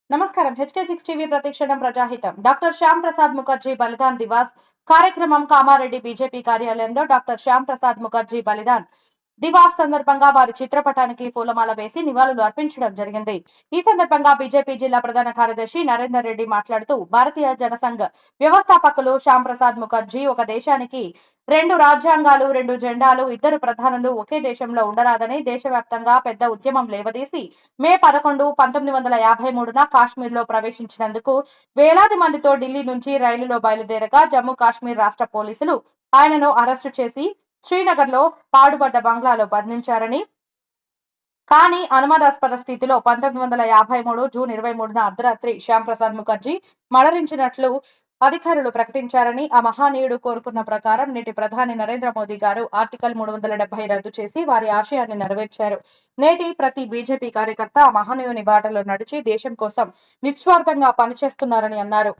నమస్కారం. HK6 TV ప్రతిక్షణం ప్రజాహితం. Doctor Shyam Prasad Mukherjee Balidan Diwas కార్యక్రమం కామారెడ్డి బీజేపీ కార్యాలయంలో డాక్టర్ శ్యామ్ ప్రసాద్ ముఖర్జీ బలిదాన్ దివాస్ సందర్భంగా వారి చిత్రపటానికి పూలమాల వేసి నివాళులు అర్పించడం జరిగింది. ఈ సందర్భంగా బీజేపీ జిల్లా ప్రధాన కార్యదర్శి నరేందర్ రెడ్డి మాట్లాడుతూ భారతీయ జనసంఘ్ వ్యవస్థాపకులు శ్యామ్ ప్రసాద్ ముఖర్జీ ఒక దేశానికి 2 రాజ్యాంగాలు, 2 జెండాలు, 2 ప్రధానులు ఒకే దేశంలో ఉండరాదని దేశవ్యాప్తంగా పెద్ద ఉద్యమం లేవదీసి మే 11, 1953న కాశ్మీర్లో ప్రవేశించినందుకు వేలాది మందితో ఢిల్లీ నుంచి రైలులో బయలుదేరగా జమ్మూ కాశ్మీర్ రాష్ట్ర పోలీసులు ఆయనను అరెస్టు చేసి శ్రీనగర్లో పాడుబడ్డ బంగ్లాలో బంధించారని, కానీ అనుమానాస్పద స్థితిలో 1953 జూన్ 23న అర్ధరాత్రి శ్యామ్ ప్రసాద్ ముఖర్జీ మరణించినట్లు అధికారులు ప్రకటించారని, ఆ మహనీయుడు కోరుకున్న ప్రకారం నేటి ప్రధాని నరేంద్ర మోదీ గారు ఆర్టికల్ 370 రద్దు చేసి వారి ఆశయాన్ని నెరవేర్చారు. నేటి ప్రతి బీజేపీ కార్యకర్త ఆ మహనీయుని బాటలో నడిచి దేశం కోసం నిస్వార్థంగా పనిచేస్తున్నారని అన్నారు.